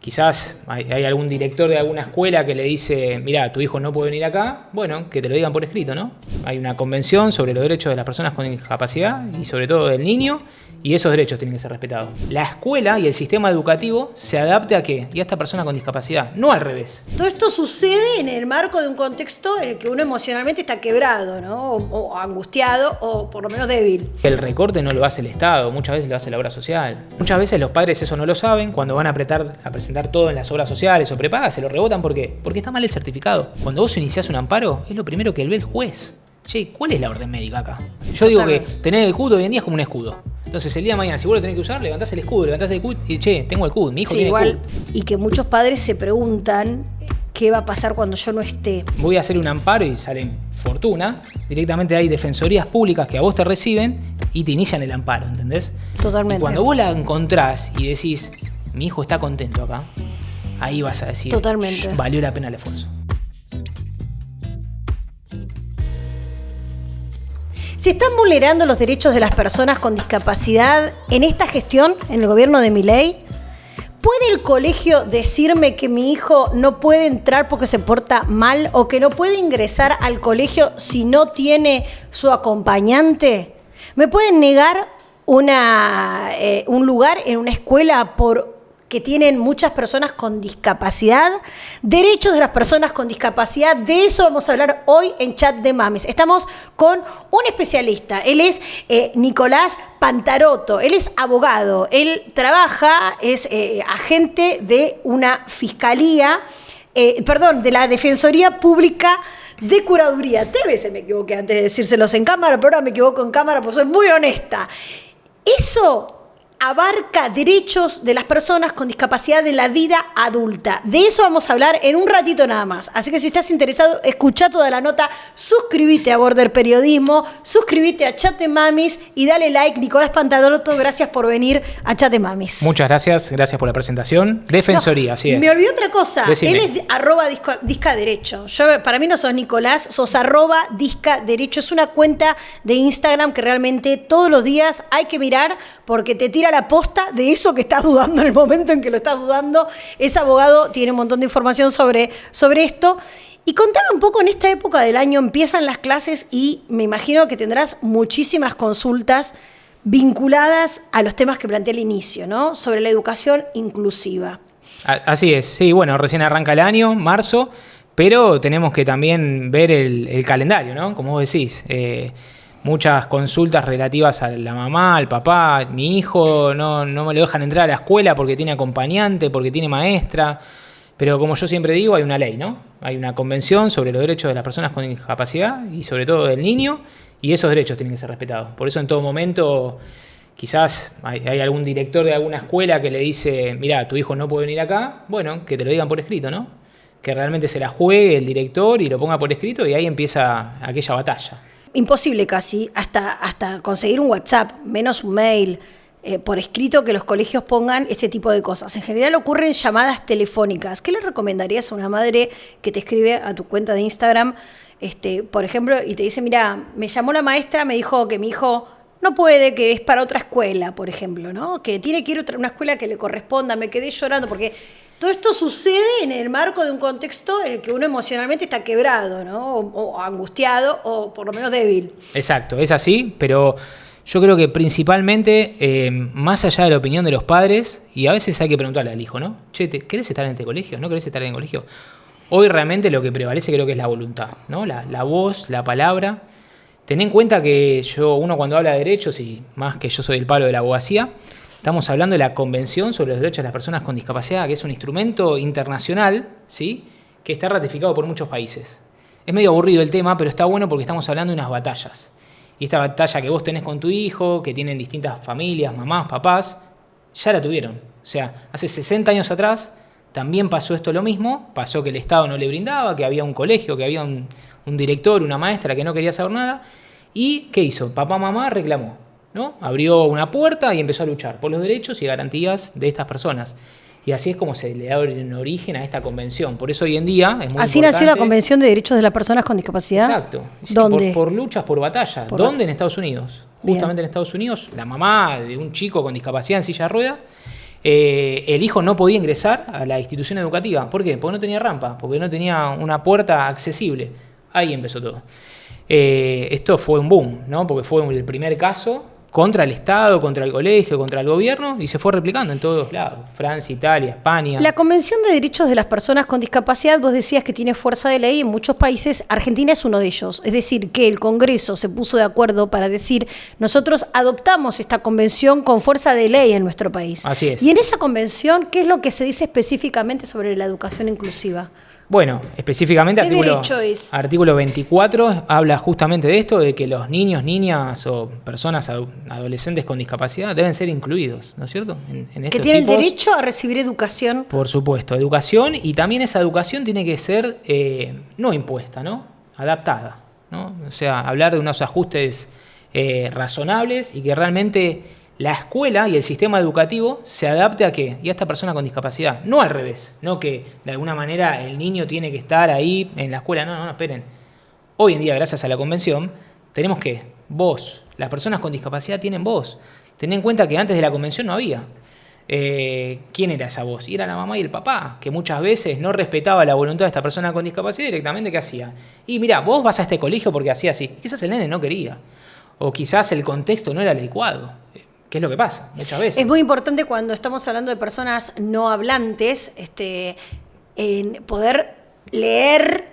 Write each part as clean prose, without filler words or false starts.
Quizás hay algún director de alguna escuela que le dice, mira, tu hijo no puede venir acá, bueno, que te lo digan por escrito, ¿no? Hay una convención sobre los derechos de las personas con discapacidad y sobre todo del niño, y esos derechos tienen que ser respetados. La escuela y el sistema educativo se adapte a qué? Y a esta persona con discapacidad, no al revés. Todo esto sucede en el marco de un contexto en el que uno emocionalmente está quebrado, ¿no? O angustiado o por lo menos débil. El recorte no lo hace el Estado, muchas veces lo hace la obra social. Muchas veces los padres eso no lo saben, cuando van a presentar todo en las obras sociales o prepagas, se lo rebotan. ¿Por qué? Porque está mal el certificado. Cuando vos iniciás un amparo, es lo primero que ve el juez. Che, ¿cuál es la orden médica acá? Yo digo que tener el CUD hoy en día es como un escudo. Entonces el día de mañana, si vos lo tenés que usar, levantás el escudo y che, tengo el CUD, mi hijo tiene el CUD. Y que muchos padres se preguntan qué va a pasar cuando yo no esté. Voy a hacer un amparo y salen fortuna. Directamente hay defensorías públicas que a vos te reciben y te inician el amparo, ¿entendés? Totalmente. Y cuando vos la encontrás y decís, mi hijo está contento acá, ahí vas a decir, totalmente, valió la pena el esfuerzo. ¿Se están vulnerando los derechos de las personas con discapacidad en esta gestión, en el gobierno de Milei? ¿Puede el colegio decirme que mi hijo no puede entrar porque se porta mal o que no puede ingresar al colegio si no tiene su acompañante? ¿Me pueden negar un lugar en una escuela que tienen muchas personas con discapacidad? Derechos de las personas con discapacidad, de eso vamos a hablar hoy en Chat de Mamis. Estamos con un especialista, él es Nicolás Pantarotto, él es abogado, él trabaja, es agente de una fiscalía, de la Defensoría Pública de Curaduría. 3 veces me equivoqué antes de decírselos en cámara, pero ahora me equivoco en cámara porque soy muy honesta. Eso abarca derechos de las personas con discapacidad de la vida adulta. De eso vamos a hablar en un ratito nada más. Así que si estás interesado, escucha toda la nota, suscríbete a Border Periodismo, suscríbete a Chat de Mamis y dale like. Nicolás Pantarotto, gracias por venir a Chat de Mamis. Muchas gracias por la presentación. Defensoría, así es. Me olvidé otra cosa. Decime. Él es @discaderecho. Para mí no sos Nicolás, sos @discaderecho. Es una cuenta de Instagram que realmente todos los días hay que mirar porque te tira la posta de eso que estás dudando en el momento en que lo estás dudando. Es abogado, tiene un montón de información sobre esto. Y contame un poco, en esta época del año empiezan las clases y me imagino que tendrás muchísimas consultas vinculadas a los temas que planteé al inicio, ¿no? Sobre la educación inclusiva. Así es, sí, bueno, recién arranca el año, marzo, pero tenemos que también ver el calendario, ¿no? Como vos decís, muchas consultas relativas a la mamá, al papá. Mi hijo no me lo dejan entrar a la escuela porque tiene acompañante, porque tiene maestra. Pero como yo siempre digo, hay una ley, ¿no? Hay una convención sobre los derechos de las personas con discapacidad y sobre todo del niño, y esos derechos tienen que ser respetados. Por eso en todo momento quizás hay algún director de alguna escuela que le dice, mira, tu hijo no puede venir acá, bueno, que te lo digan por escrito, ¿no? Que realmente se la juegue el director y lo ponga por escrito y ahí empieza aquella batalla. Imposible casi, hasta conseguir un WhatsApp, menos un mail, por escrito, que los colegios pongan este tipo de cosas. En general ocurren llamadas telefónicas. ¿Qué le recomendarías a una madre que te escribe a tu cuenta de Instagram, por ejemplo, y te dice, mira, me llamó la maestra, me dijo que mi hijo no puede, que es para otra escuela, por ejemplo, ¿no? Que tiene que ir a una escuela que le corresponda? Me quedé llorando porque todo esto sucede en el marco de un contexto en el que uno emocionalmente está quebrado, ¿no? O angustiado o por lo menos débil. Exacto, es así, pero yo creo que principalmente, más allá de la opinión de los padres, y a veces hay que preguntarle al hijo, ¿no? Che, ¿querés estar en este colegio? ¿No querés estar en el colegio? Hoy realmente lo que prevalece creo que es la voluntad, ¿no? La voz, la palabra. Ten en cuenta que uno cuando habla de derechos, y más que yo soy el palo de la abogacía, estamos hablando de la Convención sobre los Derechos de las Personas con Discapacidad, que es un instrumento internacional, ¿sí?, que está ratificado por muchos países. Es medio aburrido el tema, pero está bueno porque estamos hablando de unas batallas. Y esta batalla que vos tenés con tu hijo, que tienen distintas familias, mamás, papás, ya la tuvieron. O sea, hace 60 años atrás también pasó esto lo mismo, pasó que el Estado no le brindaba, que había un colegio, que había un director, una maestra que no quería saber nada. ¿Y qué hizo? Papá, mamá reclamó, ¿no? Abrió una puerta y empezó a luchar por los derechos y garantías de estas personas. Y así es como se le da un origen a esta convención. Por eso hoy en día es muy ¿Así importante. nació la Convención de Derechos de las Personas con Discapacidad? Exacto. Sí, ¿Dónde? Por luchas, por batallas. ¿Dónde? En Estados Unidos. Bien. Justamente en Estados Unidos, la mamá de un chico con discapacidad en silla de ruedas el hijo no podía ingresar a la institución educativa. ¿Por qué? Porque no tenía rampa, porque no tenía una puerta accesible. Ahí empezó todo. Esto fue un boom, ¿no? Porque fue el primer caso contra el Estado, contra el colegio, contra el gobierno, y se fue replicando en todos lados. Francia, Italia, España. La Convención de Derechos de las Personas con Discapacidad, vos decías que tiene fuerza de ley en muchos países. Argentina es uno de ellos. Es decir, que el Congreso se puso de acuerdo para decir, nosotros adoptamos esta convención con fuerza de ley en nuestro país. Así es. Y en esa convención, ¿qué es lo que se dice específicamente sobre la educación inclusiva? Bueno, específicamente ¿Qué derecho es? Artículo 24 habla justamente de esto, de que los niños, niñas o personas adolescentes con discapacidad deben ser incluidos, ¿no es cierto? En Que estos tienen tipos, derecho a recibir educación. por supuesto, educación, y también esa educación tiene que ser no impuesta, ¿no? Adaptada, ¿no? O sea, hablar de unos ajustes razonables y que realmente la escuela y el sistema educativo se adapte a qué? Y a esta persona con discapacidad. No al revés, no que de alguna manera el niño tiene que estar ahí en la escuela. No, esperen. Hoy en día, gracias a la convención, tenemos que vos, las personas con discapacidad tienen voz. Ten en cuenta que antes de la convención no había. ¿Quién era esa voz? Y era la mamá y el papá, que muchas veces no respetaba la voluntad de esta persona con discapacidad directamente. ¿Qué hacía? Y mira, vos vas a este colegio porque hacía así. Quizás el nene no quería. O quizás el contexto no era el adecuado. ¿Qué es lo que pasa muchas veces? Es muy importante cuando estamos hablando de personas no hablantes, en poder leer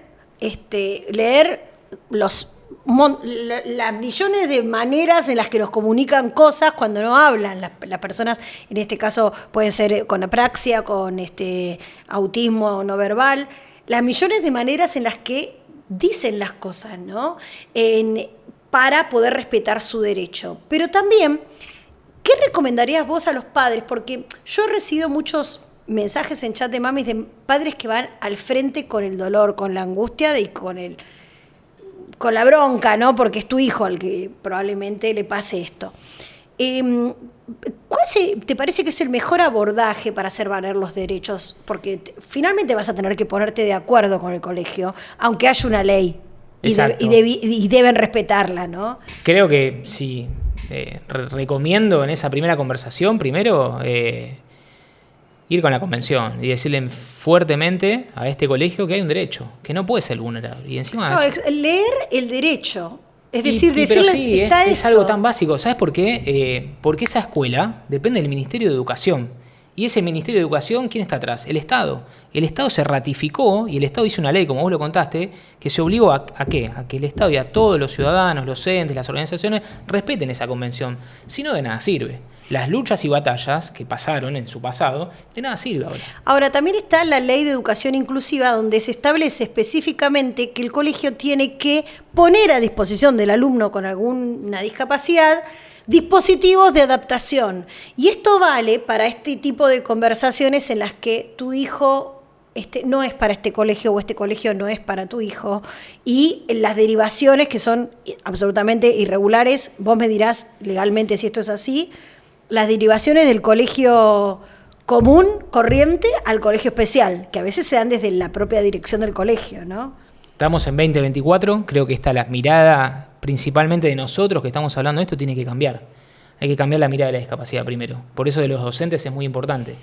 las millones de maneras en las que nos comunican cosas cuando no hablan. Las personas, en este caso, pueden ser con apraxia, con autismo no verbal, las millones de maneras en las que dicen las cosas, ¿no? Para poder respetar su derecho. Pero también, ¿qué recomendarías vos a los padres? Porque yo he recibido muchos mensajes en chat de mamis de padres que van al frente con el dolor, con la angustia y con la bronca, ¿no? Porque es tu hijo al que probablemente le pase esto. ¿Cuál te parece que es el mejor abordaje para hacer valer los derechos? Porque finalmente vas a tener que ponerte de acuerdo con el colegio, aunque haya una ley y deben respetarla, ¿no? Creo que sí. Recomiendo en esa primera conversación, primero, ir con la convención y decirle fuertemente a este colegio que hay un derecho, que no puede ser vulnerable. Y encima leer el derecho. Es decir, decirles, sí, está es algo tan básico. ¿Sabes por qué? Porque esa escuela depende del Ministerio de Educación. Y ese Ministerio de Educación, ¿quién está atrás? El Estado. El Estado se ratificó y el Estado hizo una ley, como vos lo contaste, que se obligó ¿a qué? A que el Estado y a todos los ciudadanos, los entes, las organizaciones, respeten esa convención. Si no, de nada sirve. Las luchas y batallas que pasaron en su pasado, de nada sirve ahora. Ahora, también está la Ley de Educación Inclusiva, donde se establece específicamente que el colegio tiene que poner a disposición del alumno con alguna discapacidad dispositivos de adaptación. Y esto vale para este tipo de conversaciones en las que tu hijo no es para este colegio o este colegio no es para tu hijo, y las derivaciones que son absolutamente irregulares. Vos me dirás legalmente si esto es así. Las derivaciones del colegio común, corriente, al colegio especial, que a veces se dan desde la propia dirección del colegio, ¿no? Estamos en 2024, creo que la mirada principalmente de nosotros que estamos hablando de esto tiene que cambiar. Hay que cambiar la mirada de la discapacidad primero. Por eso de los docentes es muy importante.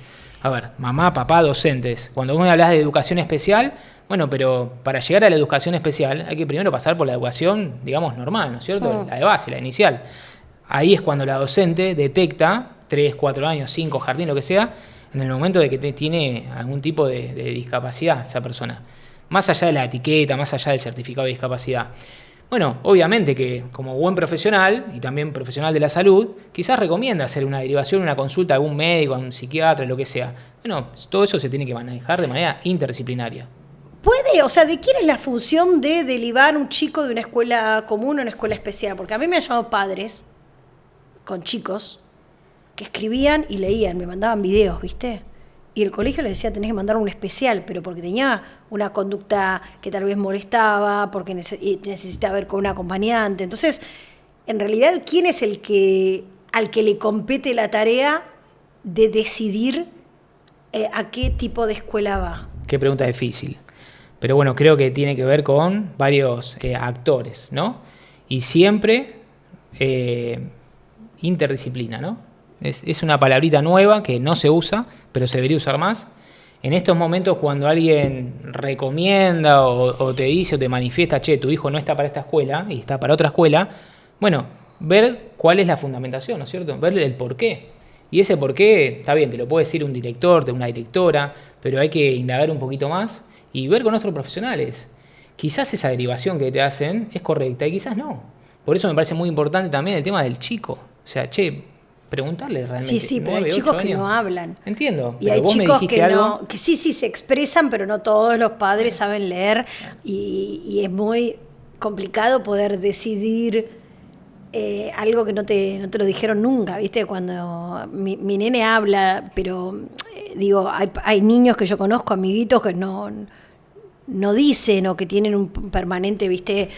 A ver, mamá, papá, docentes. Cuando vos me hablas de educación especial, bueno, pero para llegar a la educación especial hay que primero pasar por la educación, digamos, normal, ¿no es cierto? La de base, la inicial. Ahí es cuando la docente detecta, 3, 4 años, 5, jardín, lo que sea, en el momento de que tiene algún tipo de discapacidad esa persona. Más allá de la etiqueta, más allá del certificado de discapacidad. Bueno, obviamente que como buen profesional y también profesional de la salud, quizás recomienda hacer una derivación, una consulta a algún médico, a un psiquiatra, lo que sea. Bueno, todo eso se tiene que manejar de manera interdisciplinaria. ¿Puede? O sea, ¿de quién es la función de derivar un chico de una escuela común a una escuela especial? Porque a mí me han llamado padres con chicos que escribían y leían, me mandaban videos, ¿viste? Y el colegio les decía, tenés que mandar un especial, pero porque tenía una conducta que tal vez molestaba, porque necesitaba ver con un acompañante. Entonces, en realidad, ¿quién es al que le compete la tarea de decidir a qué tipo de escuela va? Qué pregunta difícil. Pero bueno, creo que tiene que ver con varios actores, ¿no? Y siempre interdisciplina, ¿no? Es una palabrita nueva que no se usa, pero se debería usar más. En estos momentos, cuando alguien recomienda o te dice o te manifiesta, che, tu hijo no está para esta escuela y está para otra escuela, bueno, ver cuál es la fundamentación, ¿no es cierto? Ver el porqué. Y ese porqué, está bien, te lo puede decir un director, una directora, pero hay que indagar un poquito más y ver con otros profesionales. Quizás esa derivación que te hacen es correcta y quizás no. Por eso me parece muy importante también el tema del chico. O sea, che, preguntarle realmente. Sí, pero hay chicos que no hablan. Entiendo. Y hay chicos que sí se expresan, pero no todos los padres saben leer y es muy complicado poder decidir algo que no te lo dijeron nunca, ¿viste? Cuando mi nene habla, pero digo, hay niños que yo conozco, amiguitos que no dicen o que tienen un permanente, ¿viste?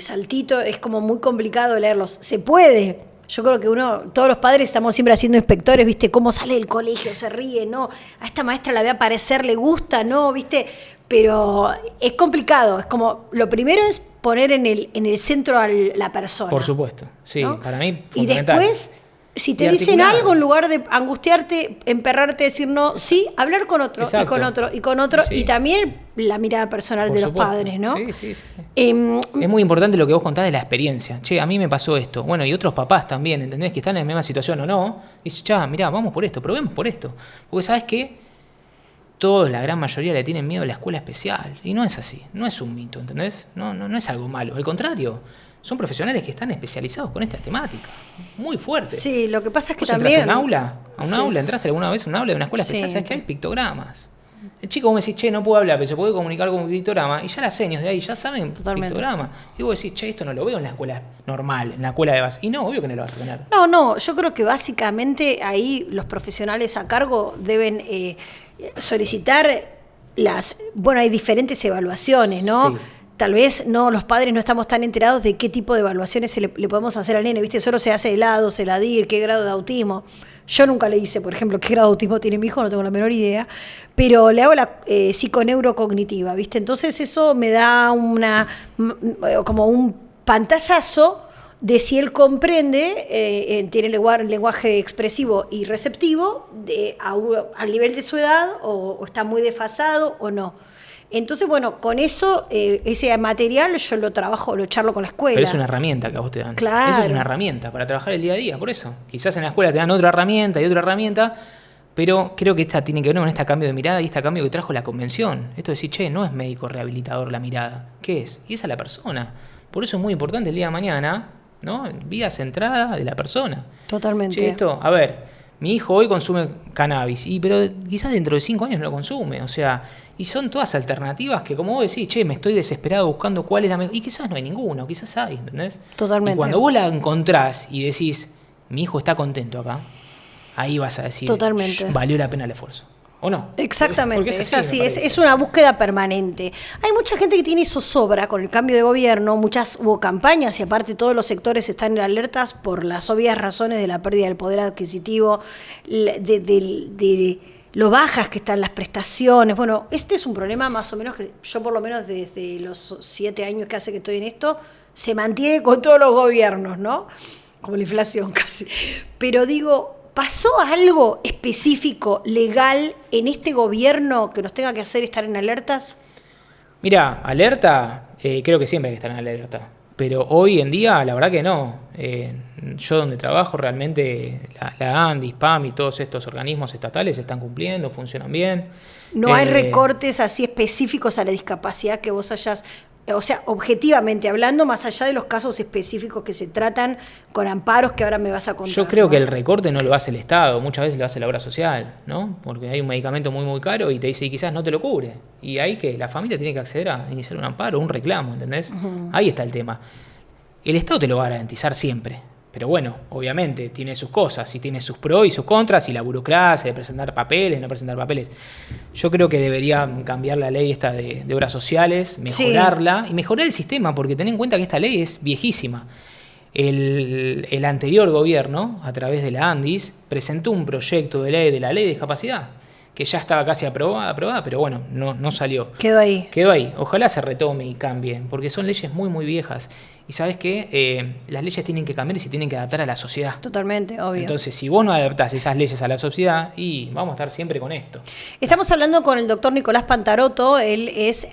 Saltito, es como muy complicado leerlos. Se puede. Yo creo que todos los padres estamos siempre haciendo inspectores, ¿viste? Cómo sale del colegio, se ríe, ¿no? A esta maestra la ve aparecer, le gusta, ¿no? ¿Viste? Pero es complicado. Es como, lo primero es poner en el centro a la persona. Por supuesto, sí, ¿no? Para mí fundamental. Y después, si te dicen algo, en lugar de angustiarte, emperrarte, decir no, sí, hablar con otro, y con otro, y con otro, sí. Y también la mirada personal de los padres, ¿no? Sí. Es muy importante lo que vos contás de la experiencia. Che, a mí me pasó esto. Bueno, y otros papás también, ¿entendés? Que están en la misma situación o no. Y dices, ya, mirá, vamos por esto, probemos por esto. Porque ¿sabes qué? Todos, la gran mayoría, le tienen miedo a la escuela especial. Y no es así, no es un mito, ¿entendés? No es algo malo, al contrario. Son profesionales que están especializados con esta temática. Muy fuerte. Sí, lo que pasa es que ¿Vos también... entras a un aula? ¿Entraste alguna vez a un aula de una escuela especial? ¿Sabes que hay pictogramas? El chico, vos me decís, che, no puedo hablar, pero se puede comunicar con un pictograma. Y ya las señas de ahí ya saben pictograma. Y vos decís, che, esto no lo veo en la escuela normal, en la escuela de base. Y no, obvio que no lo vas a tener. No, yo creo que básicamente ahí los profesionales a cargo deben solicitar hay diferentes evaluaciones, ¿no? Sí. Tal vez los padres no estamos tan enterados de qué tipo de evaluaciones le podemos hacer al nene, ¿viste? Solo se hace helado, se la dir, qué grado de autismo. Yo nunca le hice, por ejemplo, qué grado de autismo tiene mi hijo, no tengo la menor idea, pero le hago la psiconeurocognitiva, ¿viste? Entonces eso me da como un pantallazo de si él comprende, tiene lenguaje expresivo y receptivo al nivel de su edad o está muy desfasado o no. Entonces, bueno, con eso, ese material yo lo charlo con la escuela. Pero es una herramienta que a vos te dan. Claro. Eso es una herramienta para trabajar el día a día, por eso. Quizás en la escuela te dan otra herramienta y otra herramienta, pero creo que esta tiene que ver con este cambio de mirada y este cambio que trajo la convención. Esto de decir, che, no es médico rehabilitador la mirada. ¿Qué es? Y esa es la persona. Por eso es muy importante el día de mañana, ¿no? Vida centrada de la persona. Totalmente. Che, a ver, mi hijo hoy consume cannabis, pero quizás dentro de 5 años no lo consume, o sea, y son todas alternativas que, como vos decís, che, me estoy desesperado buscando cuál es la mejor, y quizás no hay ninguna, o quizás hay, ¿entendés? Totalmente. Y cuando vos la encontrás y decís, mi hijo está contento acá, ahí vas a decir, totalmente, valió la pena el esfuerzo. ¿O no? Exactamente, porque es así, es una búsqueda permanente. Hay mucha gente que tiene zozobra con el cambio de gobierno, hubo campañas y aparte todos los sectores están en alertas por las obvias razones de la pérdida del poder adquisitivo, de lo bajas que están las prestaciones. Bueno, este es un problema más o menos que yo por lo menos desde los 7 años que hace que estoy en esto, se mantiene con todos los gobiernos, ¿no? Como la inflación casi. Pero digo, ¿pasó algo específico, legal, en este gobierno que nos tenga que hacer estar en alertas? Mira, alerta, creo que siempre hay que estar en alerta. Pero hoy en día, la verdad que no. Yo donde trabajo, realmente la ANDIS, PAM y todos estos organismos estatales están cumpliendo, funcionan bien. ¿No hay recortes así específicos a la discapacidad que vos hayas... O sea, objetivamente hablando, más allá de los casos específicos que se tratan con amparos que ahora me vas a contar? Yo creo que el recorte no lo hace el Estado, muchas veces lo hace la obra social, ¿no? Porque hay un medicamento muy, muy caro y te dice, y quizás no te lo cubre. Y ahí que la familia tiene que acceder a iniciar un amparo, un reclamo, ¿entendés? Uh-huh. Ahí está el tema. El Estado te lo va a garantizar siempre. Pero bueno, obviamente tiene sus cosas y tiene sus pros y sus contras y la burocracia de presentar papeles, no presentar papeles. Yo creo que debería cambiar la ley esta de obras sociales, mejorarla y mejorar el sistema, porque ten en cuenta que esta ley es viejísima. El anterior gobierno, a través de la ANDIS, presentó un proyecto de la ley de discapacidad, que ya estaba casi aprobada, pero bueno, no salió. Quedó ahí. Ojalá se retome y cambie, porque son leyes muy, muy viejas. Y ¿sabes qué? Las leyes tienen que cambiar y se tienen que adaptar a la sociedad. Totalmente, obvio. Entonces, si vos no adaptás esas leyes a la sociedad, y vamos a estar siempre con esto. Estamos hablando con el doctor Nicolás Pantaroto. Él es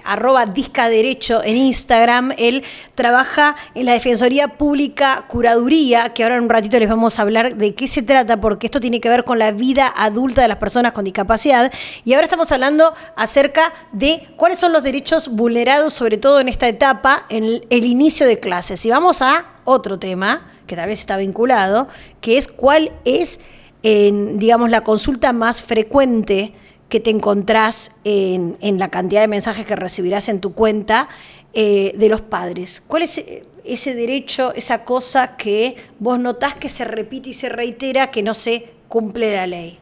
@discaderecho en Instagram. Él trabaja en la Defensoría Pública Curaduría, que ahora en un ratito les vamos a hablar de qué se trata, porque esto tiene que ver con la vida adulta de las personas con discapacidad. Y ahora estamos hablando acerca de cuáles son los derechos vulnerados, sobre todo en esta etapa, en el inicio de clases. Y vamos a otro tema, que tal vez está vinculado, que es cuál es, digamos, la consulta más frecuente que te encontrás en la cantidad de mensajes que recibirás en tu cuenta de los padres. ¿Cuál es ese derecho, esa cosa que vos notás que se repite y se reitera, que no se cumple la ley?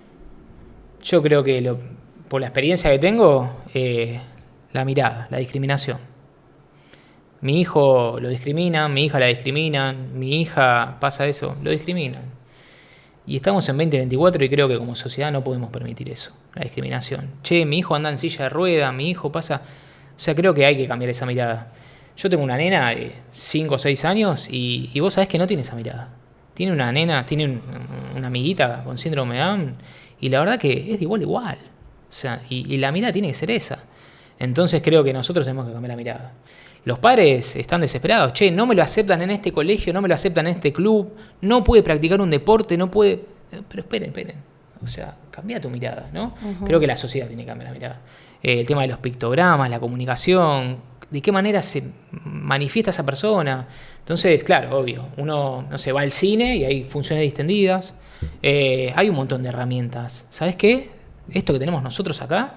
Yo creo que por la experiencia que tengo, la mirada, la discriminación. Mi hijo lo discriminan, mi hija la discriminan, mi hija pasa eso, lo discriminan. Y estamos en 2024 y creo que como sociedad no podemos permitir eso, la discriminación. Che, mi hijo anda en silla de ruedas, mi hijo pasa... O sea, creo que hay que cambiar esa mirada. Yo tengo una nena de 5 o 6 años y vos sabés que no tiene esa mirada. Tiene una nena, tiene una amiguita con síndrome de Down y la verdad que es de igual a igual. O sea, y la mirada tiene que ser esa. Entonces creo que nosotros tenemos que cambiar la mirada. Los padres están desesperados. Che, no me lo aceptan en este colegio, no me lo aceptan en este club, no puede practicar un deporte, no puede... Pero esperen. O sea, cambia tu mirada, ¿no? Uh-huh. Creo que la sociedad tiene que cambiar la mirada. El tema de los pictogramas, la comunicación, de qué manera se manifiesta esa persona. Entonces, claro, obvio, uno, no sé, va al cine y hay funciones distendidas. Hay un montón de herramientas. ¿Sabes qué? Esto que tenemos nosotros acá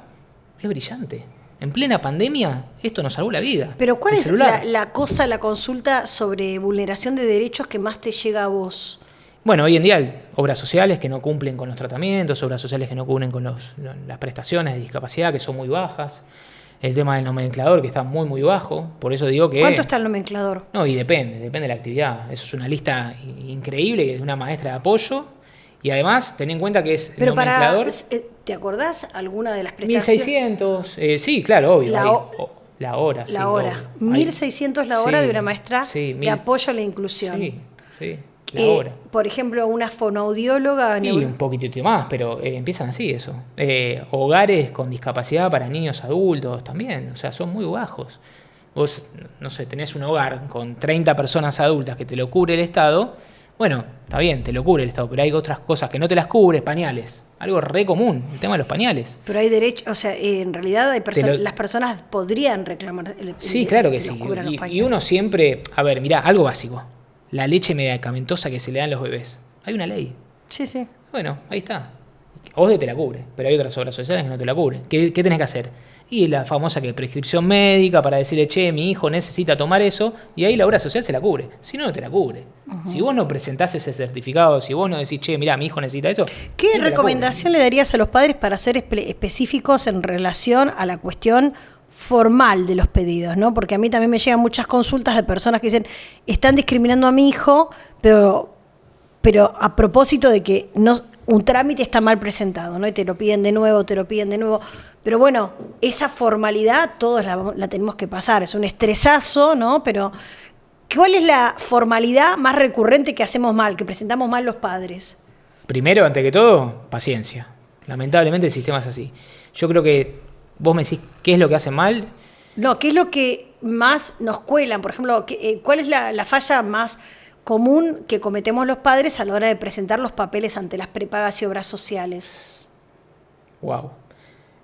es brillante. En plena pandemia, esto nos salvó la vida. Pero ¿cuál es la consulta sobre vulneración de derechos que más te llega a vos? Bueno, hoy en día hay obras sociales que no cumplen con los tratamientos, obras sociales que no cumplen con las prestaciones de discapacidad, que son muy bajas. El tema del nomenclador, que está muy, muy bajo. Por eso digo que... ¿Cuánto está el nomenclador? No, y depende de la actividad. Eso es una lista increíble de una maestra de apoyo. Y además, ten en cuenta que es pero nomenclador... ¿te acordás alguna de las prestaciones? 1600, sí, claro, obvio. La hora, sí. La hora. Obvio. 1600 la hora de una maestra de apoyo a la inclusión. Sí. La hora. Por ejemplo, una fonoaudióloga... Y un poquitito más, pero empiezan así eso. Hogares con discapacidad para niños adultos también, o sea, son muy bajos. Vos, no sé, tenés un hogar con 30 personas adultas que te lo cubre el Estado, bueno, está bien, te lo cubre el Estado, pero hay otras cosas que no te las cubre, pañales. Algo re común, el tema de los pañales. Pero hay derecho, o sea, en realidad hay las personas podrían reclamar sí, claro que sí. Y uno siempre, a ver, mirá, algo básico. La leche medicamentosa que se le dan a los bebés. Hay una ley. Sí. Bueno, ahí está. OSDE te la cubre, pero hay otras obras sociales que no te la cubren. ¿Qué tenés que hacer? Y la famosa prescripción médica para decirle, che, mi hijo necesita tomar eso, y ahí la obra social se la cubre. Si no, no te la cubre. Uh-huh. Si vos no presentás ese certificado, si vos no decís, che, mirá, mi hijo necesita eso... ¿Qué recomendación le darías a los padres para ser específicos en relación a la cuestión formal de los pedidos, ¿no? Porque a mí también me llegan muchas consultas de personas que dicen, están discriminando a mi hijo, pero a propósito de que un trámite está mal presentado, ¿no? Y te lo piden de nuevo. Pero bueno, esa formalidad todos la tenemos que pasar, es un estresazo, ¿no? Pero ¿cuál es la formalidad más recurrente que hacemos mal, que presentamos mal los padres? Primero, antes que todo, paciencia. Lamentablemente el sistema es así. Yo creo que vos me decís qué es lo que hace mal. No, ¿qué es lo que más nos cuelan? Por ejemplo, ¿cuál es la falla más común que cometemos los padres a la hora de presentar los papeles ante las prepagas y obras sociales? Wow.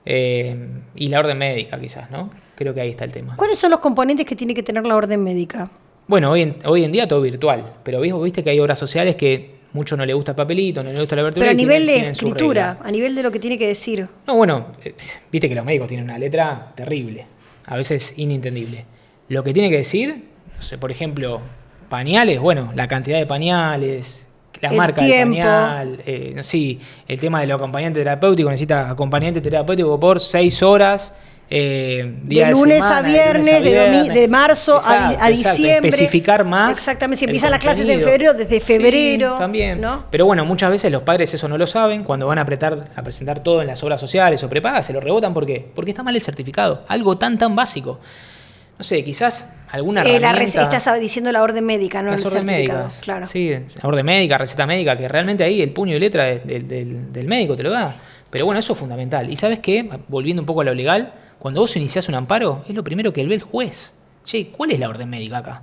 Y la orden médica quizás, ¿no? Creo que ahí está el tema. ¿Cuáles son los componentes que tiene que tener la orden médica? Bueno, hoy en día todo virtual, pero viste que hay obras sociales que mucho no le gusta el papelito, no le gusta la abertura. Pero a nivel de escritura, a nivel de lo que tiene que decir. No, bueno, viste que los médicos tienen una letra terrible, a veces inintendible. Lo que tiene que decir, no sé, por ejemplo, pañales, bueno, la cantidad de pañales, la marca del pañal, sí, el tema de lo acompañante terapéutico, necesita acompañante terapéutico por 6 horas. De lunes a viernes, de marzo a diciembre. Especificar más. Exactamente, si empiezan las clases en febrero, desde febrero. Sí, también. ¿No? Pero bueno, muchas veces los padres eso no lo saben. Cuando van a presentar todo en las obras sociales o prepagas, se lo rebotan. ¿Por qué? Porque está mal el certificado. Algo tan básico. no sé, quizás alguna herramienta. Estás diciendo la orden médica, no Las el órdenes certificado. médicas. Claro. Sí, la orden médica, receta médica, que realmente ahí el puño y letra del médico te lo da. Pero bueno, eso es fundamental. ¿Y sabes qué? Volviendo un poco a lo legal, cuando vos iniciás un amparo, es lo primero que ve el juez. Che, ¿cuál es la orden médica acá?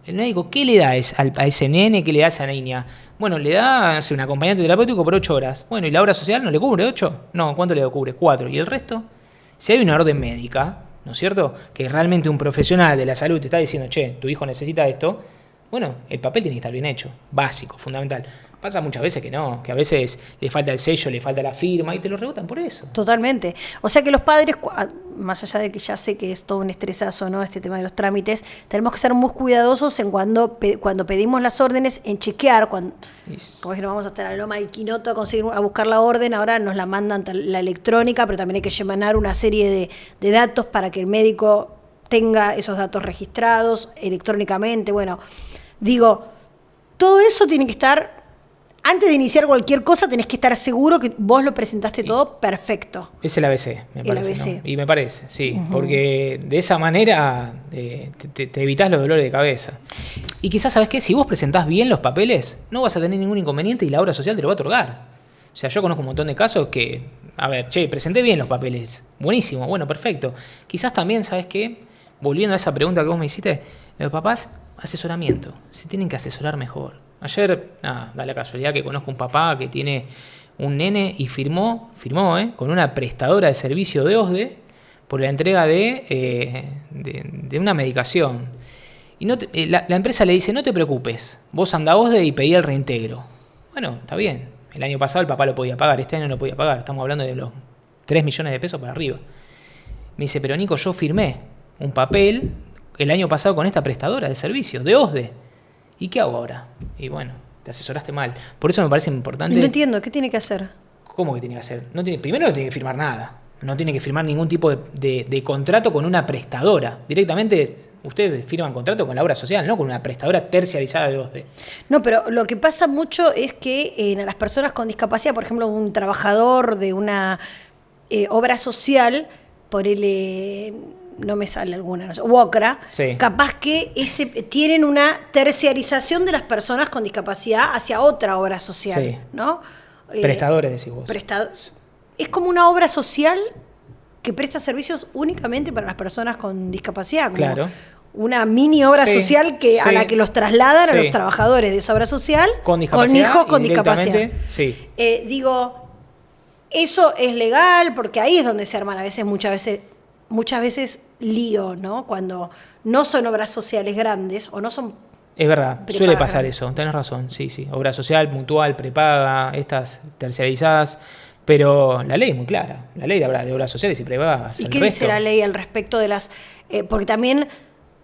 El médico, ¿qué le da a ese nene? ¿Qué le da a esa niña? Bueno, le da, no sé, un acompañante terapéutico por 8 horas. Bueno, ¿y la obra social no le cubre 8? No, ¿cuánto le cubre? 4. ¿Y el resto? Si hay una orden médica, ¿no es cierto? Que realmente un profesional de la salud te está diciendo, che, tu hijo necesita esto. Bueno, el papel tiene que estar bien hecho. Básico, fundamental. Pasa muchas veces que no, que a veces le falta el sello, le falta la firma y te lo rebotan por eso. Totalmente. O sea que los padres, más allá de que ya sé que es todo un estresazo, ¿no? Este tema de los trámites, tenemos que ser muy cuidadosos en cuando pedimos las órdenes, en chequear, como es que no vamos hasta la Loma del Quinoto a buscar la orden, ahora nos la mandan la electrónica, pero también hay que llenar una serie de datos para que el médico tenga esos datos registrados electrónicamente. Bueno, digo, todo eso tiene que estar. Antes de iniciar cualquier cosa tenés que estar seguro que vos lo presentaste todo perfecto. Es el ABC, me parece. ABC. ¿No? Y me parece, sí, porque de esa manera te evitás los dolores de cabeza. Y quizás, ¿sabes qué? Si vos presentás bien los papeles, no vas a tener ningún inconveniente y la obra social te lo va a otorgar. O sea, yo conozco un montón de casos que, a ver, che, presenté bien los papeles. Buenísimo, bueno, perfecto. Quizás también, ¿sabes qué? Volviendo a esa pregunta que vos me hiciste, los papás, asesoramiento. Se tienen que asesorar mejor. Ayer, da la casualidad que conozco un papá que tiene un nene y firmó con una prestadora de servicio de OSDE por la entrega de una medicación. Y la empresa le dice, no te preocupes, vos andá a OSDE y pedí el reintegro. Bueno, está bien. El año pasado el papá lo podía pagar, este año no lo podía pagar. Estamos hablando de los 3 millones de pesos para arriba. Me dice, pero Nico, yo firmé un papel el año pasado con esta prestadora de servicio de OSDE. ¿Y qué hago ahora? Y bueno, te asesoraste mal. Por eso me parece importante. No entiendo, ¿qué tiene que hacer? ¿Cómo que tiene que hacer? Primero no tiene que firmar nada. No tiene que firmar ningún tipo de contrato con una prestadora. Directamente ustedes firman contrato con la obra social, no con una prestadora terciarizada de OSDE. No, pero lo que pasa mucho es que las personas con discapacidad, por ejemplo, un trabajador de una obra social, por él no me sale alguna, no sé, UOCRA, sí. Capaz que tienen una terciarización de las personas con discapacidad hacia otra obra social, sí. ¿no? Prestadores, decís vos. Es como una obra social que presta servicios únicamente para las personas con discapacidad, como claro. Una mini obra social a la que los trasladan a los trabajadores de esa obra social con hijos con discapacidad. Sí. Digo, eso es legal porque ahí es donde se arman muchas veces lío, ¿no? Cuando no son obras sociales grandes o no son. Es verdad, suele pasar eso, tenés razón, sí. Obra social, mutual, prepaga, estas terciarizadas, pero la ley es muy clara. La ley habla de obras sociales y prepagas. ¿Y qué dice la ley al respecto de las...? Porque también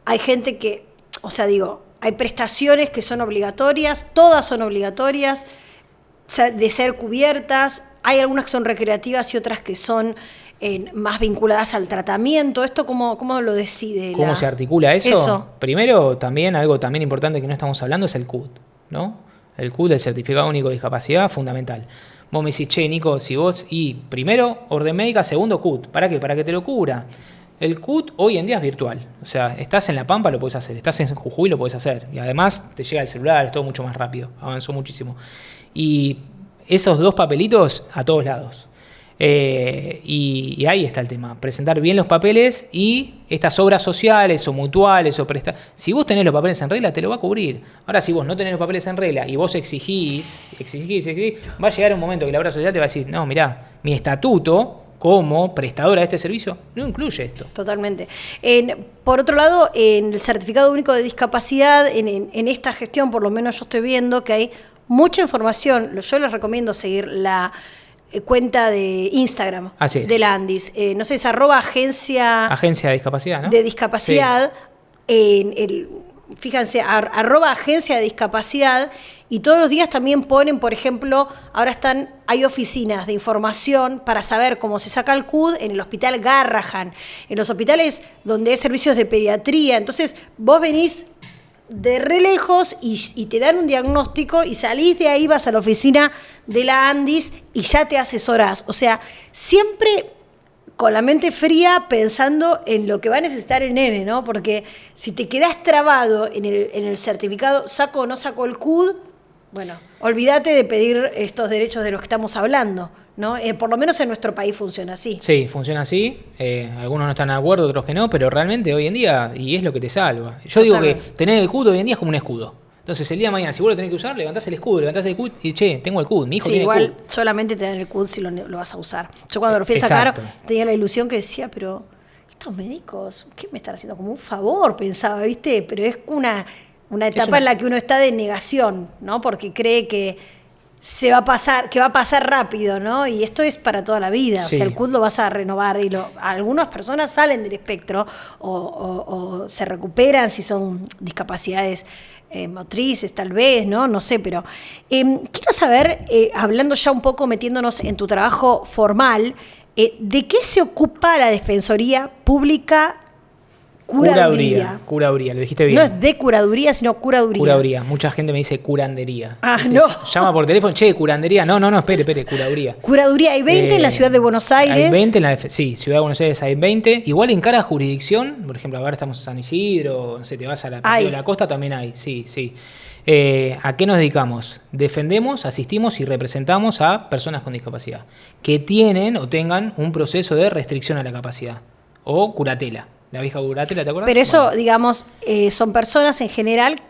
hay gente que, o sea, digo, hay prestaciones que son obligatorias, todas son obligatorias de ser cubiertas, hay algunas que son recreativas y otras que son más vinculadas al tratamiento. ¿Esto cómo lo decide? ¿Cómo se articula eso? Primero, algo también importante que no estamos hablando es el CUT, ¿no? El CUT, el Certificado Único de Discapacidad, fundamental. Vos me decís, che, Nico, si vos... Y primero, orden médica, segundo, CUT. ¿Para qué? Para que te lo cubra. El CUT hoy en día es virtual. O sea, estás en La Pampa, lo podés hacer. Estás en Jujuy, lo podés hacer. Y además te llega el celular, es todo mucho más rápido. Avanzó muchísimo. Y esos 2 papelitos a todos lados. Y ahí está el tema, presentar bien los papeles y estas obras sociales o mutuales o si vos tenés los papeles en regla te lo va a cubrir. Ahora si vos no tenés los papeles en regla y vos exigís, va a llegar un momento que la obra social te va a decir, no, mirá, mi estatuto como prestadora de este servicio no incluye esto. Totalmente. Por otro lado, en el Certificado Único de Discapacidad, en esta gestión por lo menos yo estoy viendo que hay mucha información. Yo les recomiendo seguir la cuenta de Instagram de la ANDIS. No sé, es @agencia de discapacidad, ¿no? De discapacidad. Sí. Fíjense, @agencia de discapacidad. Y todos los días también ponen, por ejemplo, ahora hay oficinas de información para saber cómo se saca el CUD en el Hospital Garrahan, en los hospitales donde hay servicios de pediatría. Entonces, vos venís de re lejos y te dan un diagnóstico y salís de ahí, vas a la oficina de la ANDIS y ya te asesorás. O sea, siempre con la mente fría pensando en lo que va a necesitar el nene, ¿no? Porque si te quedás trabado en el certificado, saco o no saco el CUD, bueno, olvídate de pedir estos derechos de los que estamos hablando, ¿no? Por lo menos en nuestro país funciona así. Sí, funciona así. Algunos no están de acuerdo, otros que no, pero realmente hoy en día, y es lo que te salva. Yo digo que tener el CUD hoy en día es como un escudo. Entonces el día de mañana, si vos lo tenés que usar, levantás el CUD y che, tengo el CUD, mi hijo tiene igual el CUD. solamente tener el CUD si lo vas a usar. Yo cuando lo fui a sacar tenía la ilusión que decía, pero estos médicos, ¿qué me están haciendo? Como un favor, pensaba, ¿viste? Pero es una etapa en la que uno está de negación, ¿no? Porque cree que va a pasar rápido, ¿no? Y esto es para toda la vida. Sí. O sea, el CUD lo vas a renovar y algunas personas salen del espectro o se recuperan si son discapacidades motrices, tal vez, ¿no? No sé, pero quiero saber, hablando ya un poco, metiéndonos en tu trabajo formal, ¿de qué se ocupa la Defensoría Pública? Curaduría, lo dijiste bien. No es de curaduría, sino curaduría. Curaduría. Mucha gente me dice curandería. No. Llama por teléfono, che, curandería. No, espere, curaduría. Curaduría, hay 20 en la ciudad de Buenos Aires. Hay 20 sí, ciudad de Buenos Aires hay 20. Igual en cada jurisdicción, por ejemplo, ahora estamos en San Isidro, no sé, te vas a de la costa, también hay, sí. ¿A qué nos dedicamos? Defendemos, asistimos y representamos a personas con discapacidad que tienen o tengan un proceso de restricción a la capacidad o curatela. La vieja curatela, ¿te acuerdas? Pero eso, digamos, son personas en general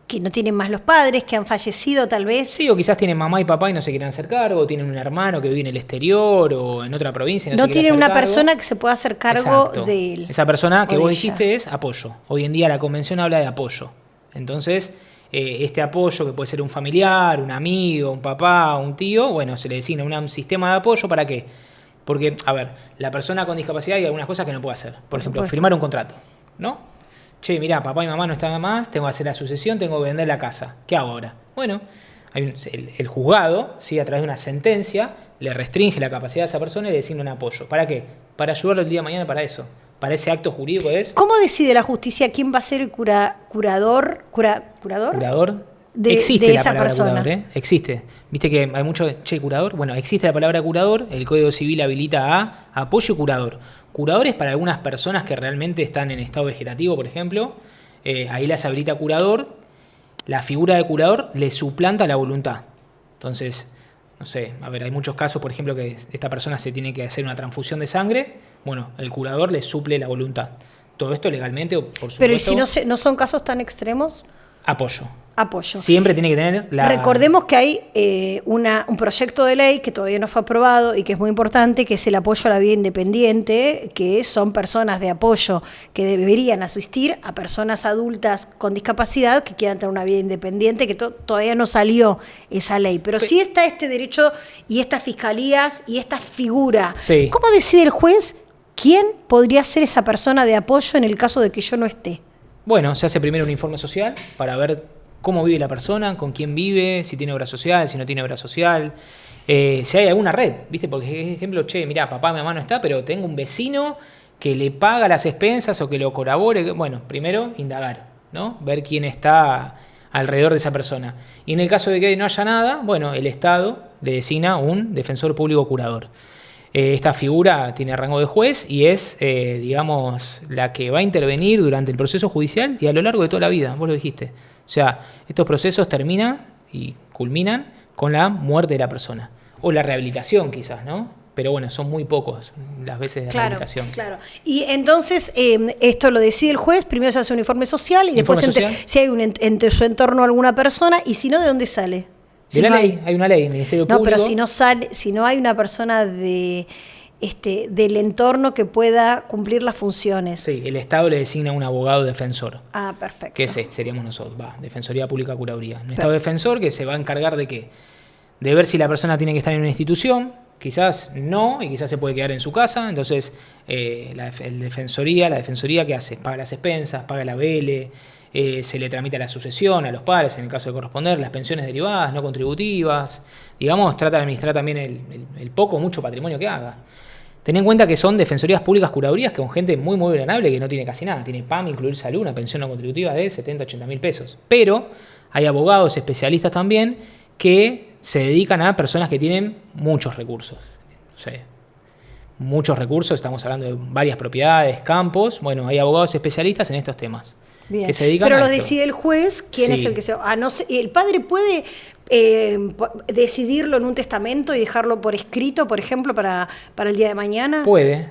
que no tienen más los padres, que han fallecido tal vez. Sí, o quizás tienen mamá y papá y no se quieren hacer cargo, o tienen un hermano que vive en el exterior o en otra provincia y no tienen una persona que se pueda hacer cargo de él. Esa persona que vos dijiste es apoyo. Hoy en día la convención habla de apoyo. Entonces, este apoyo, que puede ser un familiar, un amigo, un papá, un tío, bueno, se le designa un sistema de apoyo. ¿Para qué? Porque, a ver, la persona con discapacidad hay algunas cosas que no puede hacer. Por ejemplo, firmar un contrato, ¿no? Che, mirá, papá y mamá no están más, tengo que hacer la sucesión, tengo que vender la casa. ¿Qué hago ahora? Bueno, el juzgado, ¿sí? A través de una sentencia, le restringe la capacidad de esa persona y le designa un apoyo. ¿Para qué? Para ayudarlo el día de mañana para eso. Para ese acto jurídico es... ¿Cómo decide la justicia quién va a ser el curador? ¿Curador? Existe de la palabra persona. Curador, existe. Viste que hay mucho, curador. Bueno, existe la palabra curador, el Código Civil habilita a apoyo curador. Curador es para algunas personas que realmente están en estado vegetativo, por ejemplo. Ahí las habilita curador. La figura de curador le suplanta la voluntad. Entonces, no sé, a ver, hay muchos casos, por ejemplo, que esta persona se tiene que hacer una transfusión de sangre. Bueno, el curador le suple la voluntad. Todo esto legalmente, por supuesto. Pero ¿y si no son casos tan extremos? Apoyo. Siempre tiene que tener la... Recordemos que hay un proyecto de ley que todavía no fue aprobado y que es muy importante, que es el apoyo a la vida independiente, que son personas de apoyo que deberían asistir a personas adultas con discapacidad que quieran tener una vida independiente, que todavía no salió esa ley. Pero sí está este derecho y estas fiscalías y esta figura. Sí. ¿Cómo decide el juez quién podría ser esa persona de apoyo en el caso de que yo no esté? Bueno, se hace primero un informe social para ver cómo vive la persona, con quién vive, si tiene obra social, si no tiene obra social, si hay alguna red, ¿viste? Porque, por ejemplo, mirá, papá, mi mamá no está, pero tengo un vecino que le paga las expensas o que lo colabore. Bueno, primero, indagar, ¿no? Ver quién está alrededor de esa persona. Y en el caso de que no haya nada, bueno, el Estado le designa un defensor público curador. Esta figura tiene rango de juez y es, digamos, la que va a intervenir durante el proceso judicial y a lo largo de toda la vida, vos lo dijiste. O sea, estos procesos terminan y culminan con la muerte de la persona. O la rehabilitación quizás, ¿no? Pero bueno, son muy pocos las veces de rehabilitación. Claro. Y entonces, esto lo decide el juez, primero se hace un informe social y después si hay entre su entorno alguna persona, y si no, ¿de dónde sale? De la ley, hay una ley, Ministerio Público. No, pero si no hay una persona del entorno que pueda cumplir las funciones. Sí, el Estado le designa un abogado defensor. Ah, perfecto. Que seríamos nosotros, Defensoría Pública Curaduría. Un Estado defensor que se va a encargar de ¿qué? De ver si la persona tiene que estar en una institución, quizás no, y quizás se puede quedar en su casa. Entonces, la Defensoría, ¿qué hace? Paga las expensas, paga la vele, se le tramita la sucesión a los padres en el caso de corresponder, las pensiones derivadas, no contributivas. Digamos, trata de administrar también el poco o mucho patrimonio que haga. Ten en cuenta que son defensorías públicas curadurías con gente muy vulnerable que no tiene casi nada. Tiene PAM, incluir salud, una pensión no contributiva de 70, 80 mil pesos. Pero hay abogados especialistas también que se dedican a personas que tienen muchos recursos. No sé, muchos recursos, estamos hablando de varias propiedades, campos. Bueno, hay abogados especialistas en estos temas. Bien. Que se dedican Pero a lo esto. decide el juez, ¿quién es el que se... no sé, el padre puede decidirlo en un testamento y dejarlo por escrito, por ejemplo, para el día de mañana. Puede,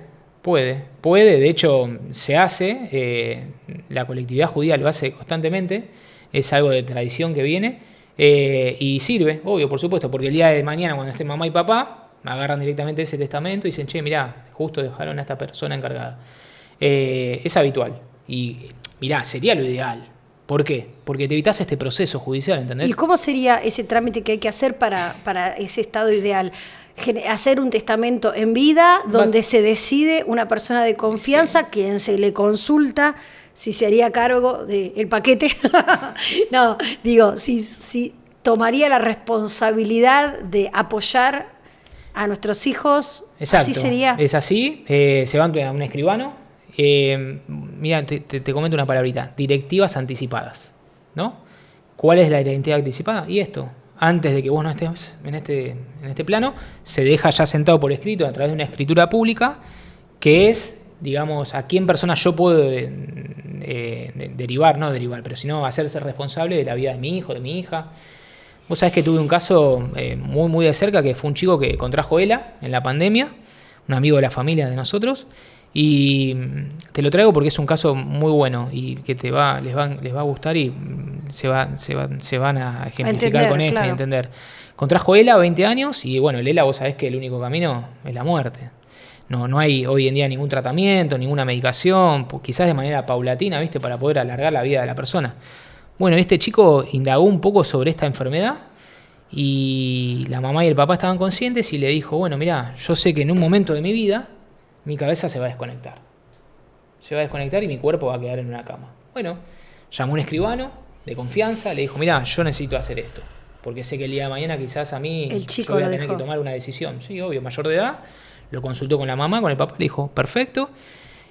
de hecho se hace, la colectividad judía lo hace constantemente, es algo de tradición que viene, y sirve, obvio, por supuesto, porque el día de mañana cuando estén mamá y papá, agarran directamente ese testamento y dicen, che, mirá, justo dejaron a esta persona encargada. Es habitual, y mirá, sería lo ideal. ¿Por qué? Porque te evitas este proceso judicial, ¿entendés? ¿Y cómo sería ese trámite que hay que hacer para ese estado ideal? Hacer un testamento en vida donde se decide una persona de confianza, quien se le consulta si se haría cargo del paquete. No, digo, si tomaría la responsabilidad de apoyar a nuestros hijos. Exacto, así sería. Es así, se va a un escribano. Mira, te comento una palabrita, directivas anticipadas, ¿no? ¿Cuál es la directiva anticipada? Y esto, antes de que vos no estés en este plano, se deja ya sentado por escrito a través de una escritura pública, que es, digamos, a quién persona yo puedo derivar, pero sino hacerse responsable de la vida de mi hijo, de mi hija. Vos sabés que tuve un caso muy, muy de cerca, que fue un chico que contrajo ELA en la pandemia, un amigo de la familia de nosotros, y te lo traigo porque es un caso muy bueno y que les va a gustar y se van a ejemplificar con esto y entender. Contrajo ELA, 20 años, y bueno, el ELA vos sabés que el único camino es la muerte. No hay hoy en día ningún tratamiento, ninguna medicación, quizás de manera paulatina, ¿viste? Para poder alargar la vida de la persona. Bueno, este chico indagó un poco sobre esta enfermedad y la mamá y el papá estaban conscientes y le dijo, bueno, mirá, yo sé que en un momento de mi vida mi cabeza se va a desconectar. Se va a desconectar y mi cuerpo va a quedar en una cama. Bueno, llamó a un escribano de confianza, le dijo, mirá, yo necesito hacer esto, porque sé que el día de mañana quizás a mí yo voy a tener que tomar una decisión. Sí, obvio, mayor de edad, lo consultó con la mamá, con el papá, le dijo, perfecto.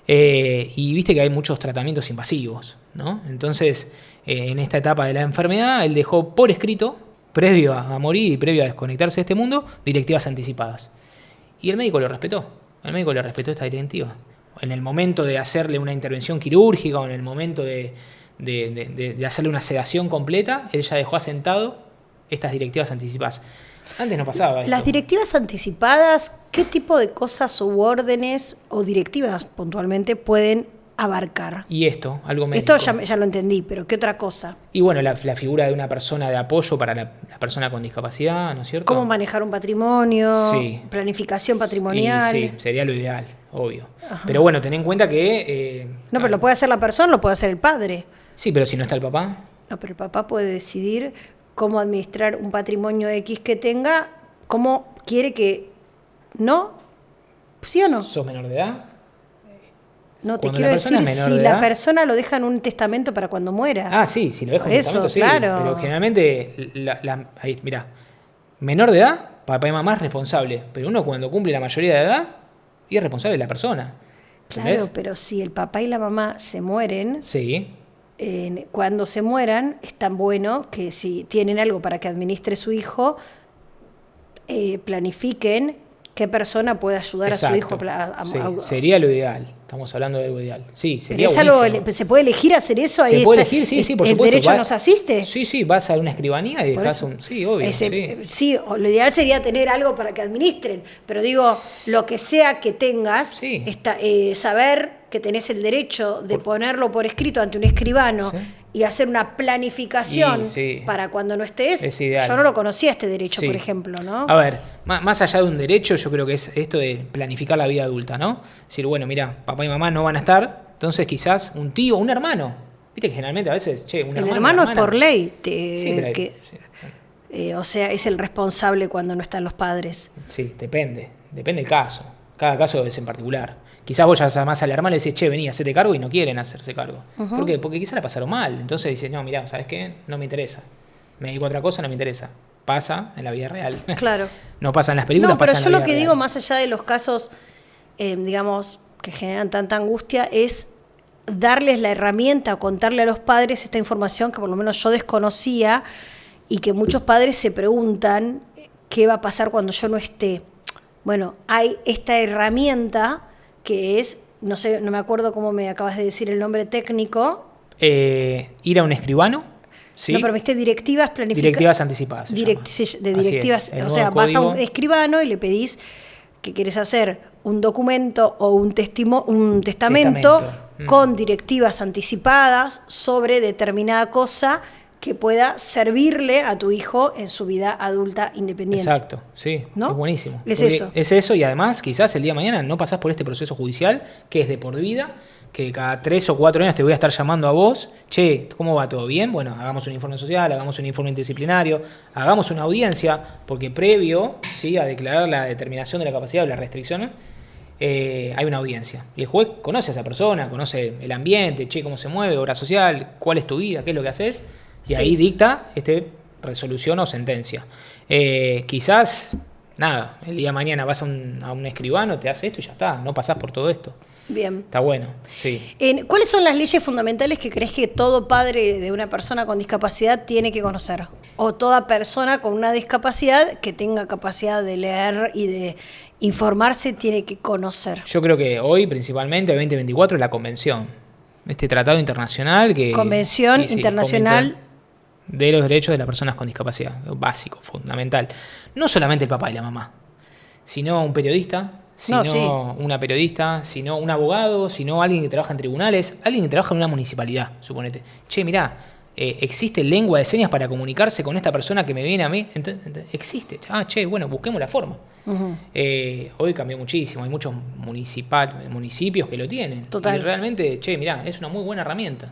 Y viste que hay muchos tratamientos invasivos, ¿no? Entonces, en esta etapa de la enfermedad, él dejó por escrito, previo a morir y previo a desconectarse de este mundo, directivas anticipadas. Y el médico lo respetó. El médico le respetó esta directiva. En el momento de hacerle una intervención quirúrgica o en el momento de hacerle una sedación completa, él ya dejó asentado estas directivas anticipadas. Antes no pasaba esto. Las directivas anticipadas, ¿qué tipo de cosas u órdenes o directivas puntualmente pueden abarcar? Y esto, algo médico. Esto ya lo entendí, pero ¿qué otra cosa? Y bueno, la figura de una persona de apoyo para la persona con discapacidad, ¿no es cierto? ¿Cómo manejar un patrimonio? Sí. Planificación patrimonial. Sí, sería lo ideal, obvio. Ajá. Pero bueno, ten en cuenta que... No, pero lo puede hacer la persona, lo puede hacer el padre. Sí, pero si no está el papá... No, pero el papá puede decidir cómo administrar un patrimonio X que tenga, cómo quiere que... ¿No? ¿Sí o no? ¿Sos menor de edad? No, te Cuando quiero la persona decir es menor si de la edad... persona lo deja en un testamento para cuando muera. Ah, sí, si lo dejo en Eso, testamento, sí. claro. Pero generalmente, ahí, mirá, menor de edad, papá y mamá es responsable. Pero uno cuando cumple la mayoría de edad, y es responsable de la persona. Claro, ¿Entendés? pero si el papá y la mamá se mueren, Sí. cuando se mueran, es tan bueno que si tienen algo para que administre su hijo, planifiquen qué persona puede ayudar Exacto. a su hijo. Sí, sería lo ideal. Estamos hablando de algo ideal. Sí, sería Pero es algo, buenísimo. ¿se puede elegir hacer eso? ¿Se puede elegir? Sí, por supuesto. ¿El derecho nos asiste? Sí, vas a una escribanía y Por dejas eso. un... Sí, obvio. Sí, lo ideal sería tener algo para que administren, pero digo, lo que sea que tengas, Sí. saber que tenés el derecho de ponerlo por escrito ante un escribano Sí. y hacer una planificación Sí. para cuando no estés. Es ideal. Yo no lo conocía este derecho, Sí. por ejemplo, ¿no? A ver, más allá de un derecho, yo creo que es esto de planificar la vida adulta, ¿no? Decir, bueno, mira, papá y mamá no van a estar, entonces quizás un tío, un hermano. Viste que generalmente a veces, un El hermano es por ley, Sí, pero o sea, es el responsable cuando no están los padres. sí, depende del caso. Cada caso es en particular. Quizás vos ya llamás al hermano y le decís, che, vení, hacete cargo, y no quieren hacerse cargo. Ujú. ¿Por qué? Porque quizás la pasaron mal. Entonces dices, no, mirá, ¿sabes qué? No me interesa. Me dedico a otra cosa, no me interesa. Pasa en la vida real. Claro. No pasa en las películas, No, pero pasa yo en la lo vida que real. digo, más allá de los casos, digamos, que generan tanta angustia, es darles la herramienta o contarle a los padres esta información que por lo menos yo desconocía y que muchos padres se preguntan qué va a pasar cuando yo no esté. Bueno, hay esta herramienta que es, no sé, no me acuerdo cómo me acabas de decir el nombre técnico. Ir a un escribano. ¿Sí? No, pero me directivas planificadas. Directivas anticipadas. De directivas, o sea, vas a un escribano y le pedís que quieres hacer un documento o un testamento con directivas anticipadas sobre determinada cosa que pueda servirle a tu hijo en su vida adulta independiente. Exacto, sí, ¿no? Es buenísimo. Es eso. Es eso, y además quizás el día de mañana no pasás por este proceso judicial que es de por vida, que cada 3 o 4 años te voy a estar llamando a vos, che, ¿cómo va todo bien? Bueno, hagamos un informe social, hagamos un informe interdisciplinario, hagamos una audiencia, porque previo, ¿sí?, a declarar la determinación de la capacidad o la restricción, hay una audiencia. Y el juez conoce a esa persona, conoce el ambiente, che, cómo se mueve, obra social, cuál es tu vida, qué es lo que haces, y ahí dicta resolución o sentencia. Quizás, nada, el día de mañana vas a un escribano, te hace esto y ya está, no pasás por todo esto. Bien. Está bueno, sí. ¿Cuáles son las leyes fundamentales que crees que todo padre de una persona con discapacidad tiene que conocer? O toda persona con una discapacidad que tenga capacidad de leer y de informarse tiene que conocer. Yo creo que hoy, principalmente, 2024, es la convención. Este tratado internacional que... Convención Internacional de los Derechos de las Personas con Discapacidad. Básico, fundamental. No solamente el papá y la mamá, sino un periodista, sino una periodista, sino un abogado, sino alguien que trabaja en tribunales, alguien que trabaja en una municipalidad, suponete. Che, mirá, existe lengua de señas para comunicarse con esta persona que me viene a mí. Existe. Bueno, busquemos la forma. Uh-huh. Hoy cambió muchísimo, hay muchos municipios que lo tienen. Total. Y realmente, mirá, es una muy buena herramienta.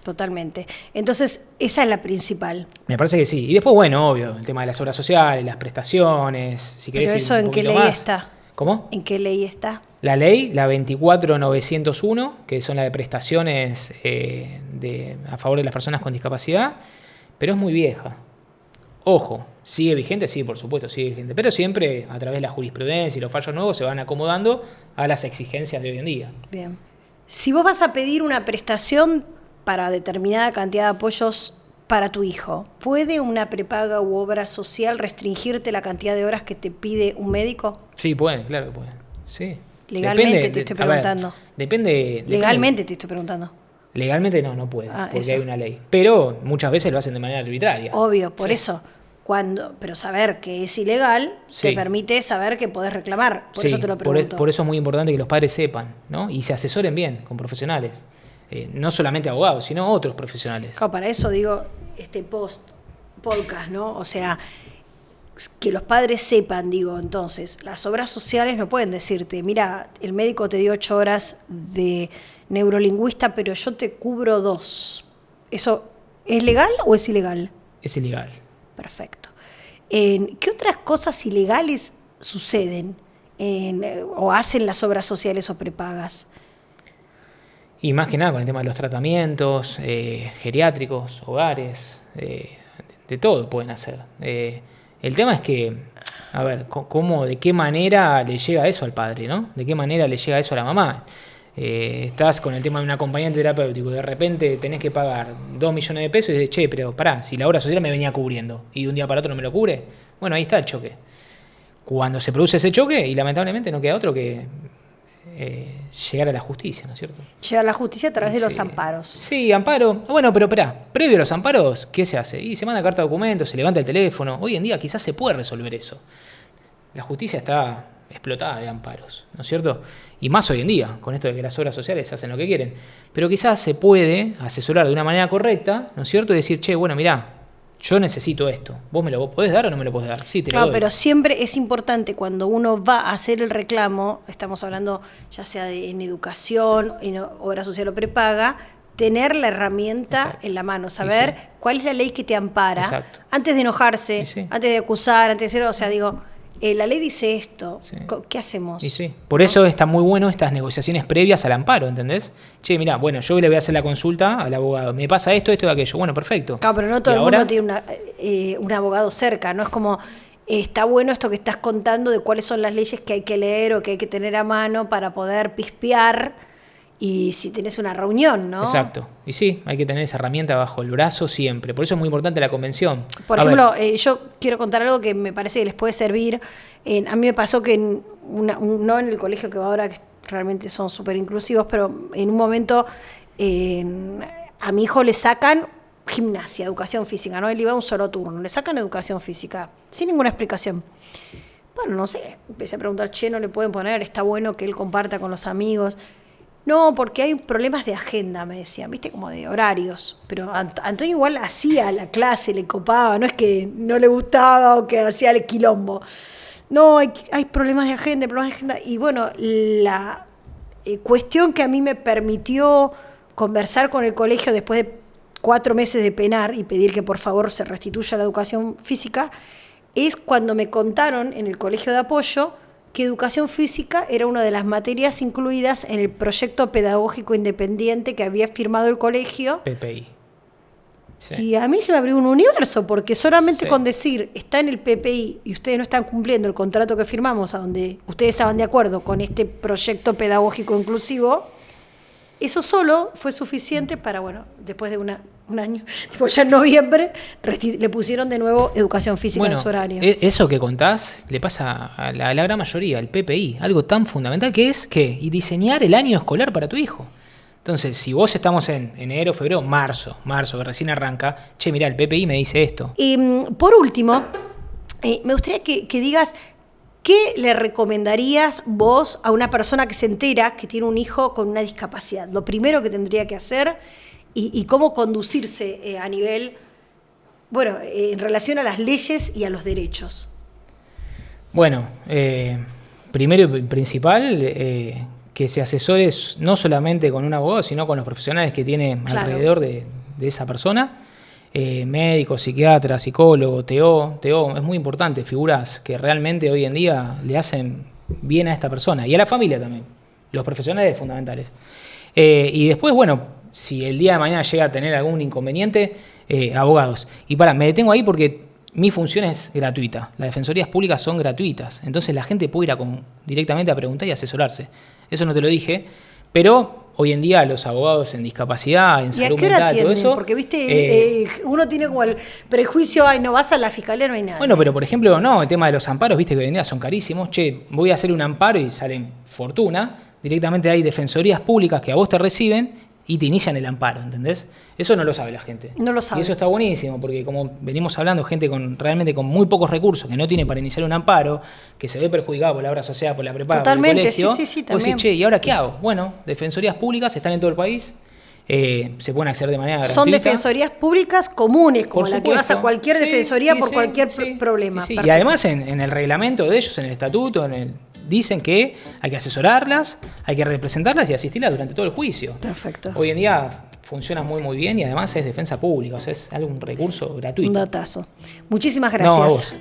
Totalmente. Entonces, esa es la principal. Me parece que sí. Y después, bueno, obvio, el tema de las obras sociales, las prestaciones, si querés. Pero eso, ¿en qué ley está? ¿Cómo? ¿En qué ley está? La ley, la 24901, que son las de prestaciones a favor de las personas con discapacidad, pero es muy vieja. Ojo, ¿sigue vigente? Sí, por supuesto, sigue vigente. Pero siempre a través de la jurisprudencia y los fallos nuevos se van acomodando a las exigencias de hoy en día. Bien. Si vos vas a pedir una prestación para determinada cantidad de apoyos para tu hijo, ¿puede una prepaga u obra social restringirte la cantidad de horas que te pide un médico? Sí, puede, claro que puede. Sí. Legalmente te estoy preguntando. Depende. Legalmente te estoy preguntando. Legalmente no puede, porque hay una ley. Pero muchas veces lo hacen de manera arbitraria. Obvio, por eso. Pero saber que es ilegal te permite saber que podés reclamar. Por eso te lo pregunto. Por eso es muy importante que los padres sepan, ¿no? Y se asesoren bien con profesionales. No solamente abogados, sino otros profesionales. Claro, para eso digo este podcast, ¿no? O sea, que los padres sepan, digo, entonces, las obras sociales no pueden decirte, mira, el médico te dio 8 horas de neurolingüista, pero yo te cubro 2. ¿Eso es legal o es ilegal? Es ilegal. Perfecto. ¿Qué otras cosas ilegales suceden o hacen las obras sociales o prepagas? Y más que nada con el tema de los tratamientos geriátricos, hogares, de todo pueden hacer. El tema es que, a ver, de qué manera le llega eso al padre, ¿no? ¿De qué manera le llega eso a la mamá? Estás con el tema de un acompañante terapéutico y de repente tenés que pagar 2 millones de pesos y dices, pero pará, si la obra social me venía cubriendo y de un día para otro no me lo cubre, bueno, ahí está el choque. Cuando se produce ese choque, y lamentablemente no queda otro que llegar a la justicia, ¿no es cierto? Llegar a la justicia a través de los amparos. Sí, amparo. Bueno, pero esperá, previo a los amparos, ¿qué se hace? Y se manda carta de documento, se levanta el teléfono. Hoy en día quizás se puede resolver eso. La justicia está explotada de amparos, ¿no es cierto? Y más hoy en día, con esto de que las obras sociales hacen lo que quieren. Pero quizás se puede asesorar de una manera correcta, ¿no es cierto? Y decir, bueno, mirá, yo necesito esto. ¿Vos me lo podés dar o no me lo podés dar? Sí, te lo doy. Pero siempre es importante cuando uno va a hacer el reclamo, estamos hablando ya sea en educación, en obra social o prepaga, tener la herramienta en la mano, saber cuál es la ley que te ampara, antes de enojarse, antes de acusar, antes de hacer, o sea, digo, la ley dice esto, ¿qué hacemos? Por eso está muy bueno estas negociaciones previas al amparo, ¿entendés? Mirá, bueno, yo le voy a hacer la consulta al abogado, me pasa esto y aquello, bueno, perfecto. Claro, pero no todo el mundo tiene un abogado cerca, no es como, está bueno esto que estás contando de cuáles son las leyes que hay que leer o que hay que tener a mano para poder pispear. Y si tenés una reunión, ¿no? Exacto. Y sí, hay que tener esa herramienta bajo el brazo siempre. Por eso es muy importante la convención. Por ejemplo, yo quiero contar algo que me parece que les puede servir. A mí me pasó que no en el colegio que va ahora, que realmente son súper inclusivos, pero en un momento a mi hijo le sacan gimnasia, educación física, ¿no? Él iba a un solo turno, le sacan educación física, sin ninguna explicación. Bueno, no sé, empecé a preguntar, no le pueden poner, está bueno que él comparta con los amigos. No, porque hay problemas de agenda, me decían, viste, como de horarios. Pero Antonio igual hacía la clase, le copaba, no es que no le gustaba o que hacía el quilombo. No, hay problemas de agenda, Y bueno, la cuestión que a mí me permitió conversar con el colegio después de 4 meses de penar y pedir que por favor se restituya la educación física, es cuando me contaron en el colegio de apoyo que educación física era una de las materias incluidas en el proyecto pedagógico independiente que había firmado el colegio. PPI. Sí. Y a mí se me abrió un universo, porque solamente con decir, está en el PPI y ustedes no están cumpliendo el contrato que firmamos, a donde ustedes estaban de acuerdo con este proyecto pedagógico inclusivo, eso solo fue suficiente para, bueno, después de un año, después ya en noviembre, le pusieron de nuevo educación física en su horario. Eso que contás le pasa a la gran mayoría, el PPI, algo tan fundamental que es y diseñar el año escolar para tu hijo. Entonces, si vos estamos en enero, febrero, marzo, que recién arranca, mirá, el PPI me dice esto. Y por último, me gustaría que digas, ¿qué le recomendarías vos a una persona que se entera que tiene un hijo con una discapacidad? Lo primero que tendría que hacer y cómo conducirse a nivel, en relación a las leyes y a los derechos. Bueno, primero y principal, que se asesore no solamente con un abogado, sino con los profesionales que tiene alrededor de esa persona. Médico, psiquiatra, psicólogo, TO, es muy importante, figuras que realmente hoy en día le hacen bien a esta persona y a la familia también, los profesionales fundamentales. Y después, si el día de mañana llega a tener algún inconveniente, abogados. Y me detengo ahí porque mi función es gratuita, las defensorías públicas son gratuitas, entonces la gente puede ir directamente a preguntar y asesorarse. Eso no te lo dije, pero hoy en día los abogados en discapacidad, en salud mental, todo eso... Porque, viste, uno tiene como el prejuicio, no vas a la fiscalía, no hay nada. Bueno, pero por ejemplo, el tema de los amparos, viste que hoy en día son carísimos. Voy a hacer un amparo y salen fortuna. Directamente hay defensorías públicas que a vos te reciben y te inician el amparo, ¿entendés? Eso no lo sabe la gente. No lo sabe. Y eso está buenísimo, porque como venimos hablando, gente realmente con muy pocos recursos, que no tiene para iniciar un amparo, que se ve perjudicado por la obra social, por la prepaga, totalmente, por el colegio. Sí, también. Vos decís, ¿y ahora qué hago? Bueno, defensorías públicas están en todo el país, se pueden acceder de manera gratuita. Son defensorías públicas comunes, como por la supuesto. que vas a cualquier defensoría por cualquier problema. Sí. Y además en el reglamento de ellos, en el estatuto, dicen que hay que asesorarlas, hay que representarlas y asistirlas durante todo el juicio. Perfecto. Hoy en día funciona muy muy bien y además es defensa pública, o sea, es algún recurso gratuito. Un datazo. Muchísimas gracias. No, a vos.